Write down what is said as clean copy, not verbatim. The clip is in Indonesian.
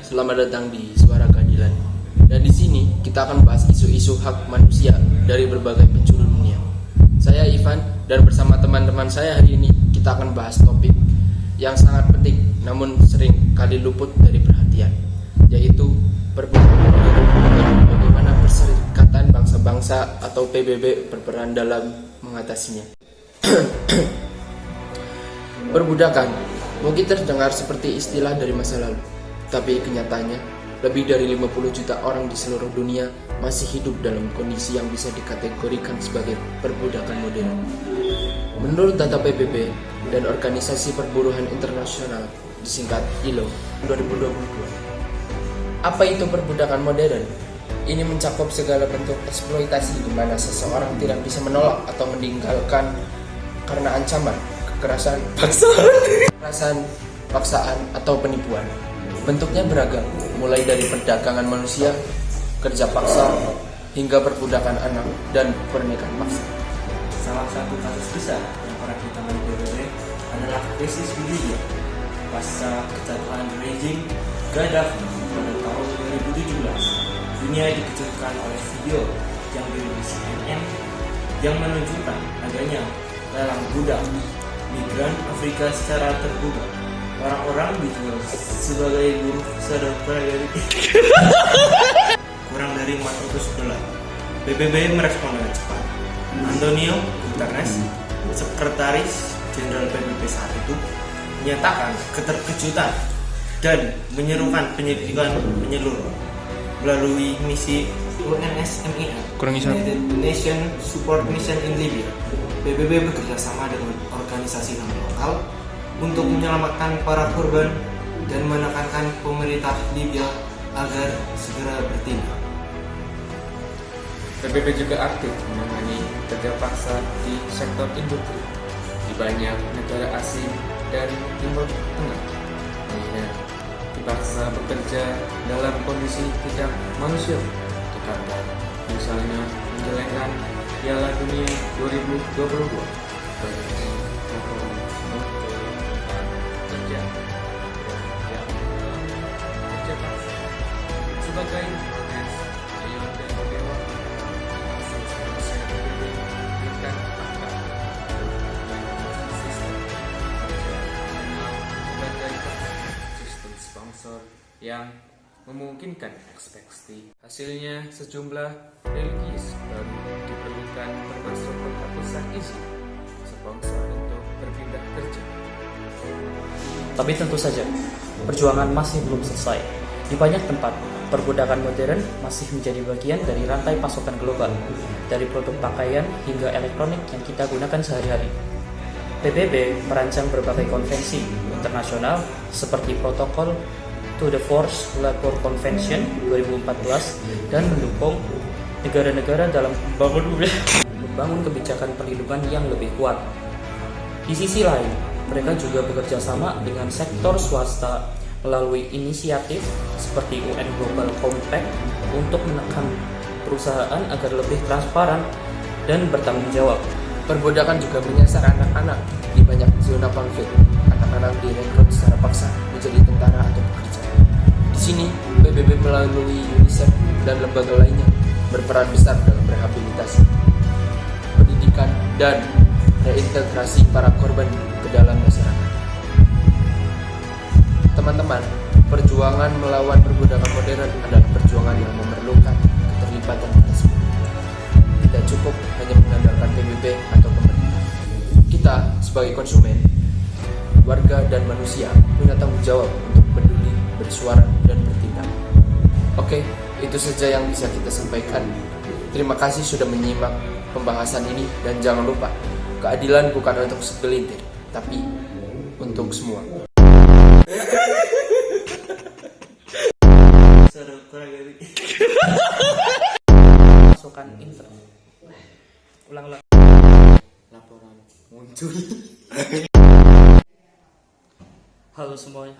selamat datang di Suara Keadilan. Dan di sini kita akan bahas isu-isu hak manusia dari berbagai penjuru dunia. Saya Ivan dan bersama teman-teman saya hari ini kita akan bahas topik yang sangat penting namun sering kali luput dari perhatian, yaitu perbudakan modern dan bagaimana Perserikatan Bangsa-Bangsa atau PBB berperan dalam mengatasinya. Perbudakan mungkin terdengar seperti istilah dari masa lalu, tapi kenyataannya lebih dari 50 juta orang di seluruh dunia masih hidup dalam kondisi yang bisa dikategorikan sebagai perbudakan modern. Menurut data PBB dan Organisasi Perburuhan Internasional, disingkat ILO, 2022. Apa itu perbudakan modern? Ini mencakup segala bentuk eksploitasi di mana seseorang tidak bisa menolak atau meninggalkan karena ancaman, kekerasan, paksaan, atau penipuan. Bentuknya beragam, mulai dari perdagangan manusia, kerja paksa, hingga perbudakan anak dan pernikahan paksa. Salah satu kasus besar yang pernah ditangani PBB adalah krisis di Libya pasca kejatuhan rejim Gaddafi pada tahun 2017. Dunia dikejutkan oleh video yang dirilis CNN yang menunjukkan adanya lelang budak migran Afrika secara terbuka. Orang-orang dijual sebagai buruh sederhana kurang dari $400. PBB merespon dengan cepat. Antonio Guterres, Sekretaris Jenderal PBB saat itu, menyatakan keterkejutan dan menyerukan penyelidikan menyeluruh melalui misi UNSMIL, United Nations Support Mission in Libya. PBB bekerja sama dengan organisasi non-lokal untuk menyelamatkan para korban dan menekankan pemerintah Libya agar segera bertindak. PBB juga aktif menangani kerja paksa di sektor industri di banyak negara asing dan Timur Tengah. Lainnya dipaksa bekerja dalam kondisi tidak manusiawi di Qatar, misalnya menjelengkan Piala Dunia 2022. Sebagai protes, ayo dan dewa langsung selesai berikan fakta sistem sebagai sistem sponsor yang memungkinkan ekspektasi. Hasilnya sejumlah religius baru diperlukan, termasuk penghapusan izin sponsor untuk berpindah kerja. Tapi tentu saja, perjuangan masih belum selesai. Di banyak tempat, perbudakan modern masih menjadi bagian dari rantai pasokan global, dari produk pakaian hingga elektronik yang kita gunakan sehari-hari. PBB merancang berbagai konvensi internasional seperti Protokol to the Forced Labor Convention 2014 dan mendukung negara-negara dalam membangun kebijakan perlindungan yang lebih kuat. Di sisi lain, mereka juga bekerja sama dengan sektor swasta melalui inisiatif seperti UN Global Compact untuk menekan perusahaan agar lebih transparan dan bertanggung jawab. Perbudakan juga menyasar anak-anak di banyak zona konflik. Anak-anak direkrut secara paksa menjadi tentara atau pekerja. Di sini, PBB melalui UNICEF dan lembaga lainnya berperan besar dalam rehabilitasi, pendidikan, dan reintegrasi para korban ke dalam masyarakat. Teman-teman, perjuangan melawan perbudakan modern adalah perjuangan yang memerlukan keterlibatan kita semua. Tidak cukup hanya mengandalkan PBB atau pemerintah. Kita sebagai konsumen, warga dan manusia punya tanggung jawab untuk peduli, bersuara, dan bertindak. Oke, itu saja yang bisa kita sampaikan. Terima kasih sudah menyimak pembahasan ini dan jangan lupa, keadilan bukan untuk segelintir, tapi untuk semua. Pasukan internet. Ulang-ulang. Laporan muncul. Halo semuanya.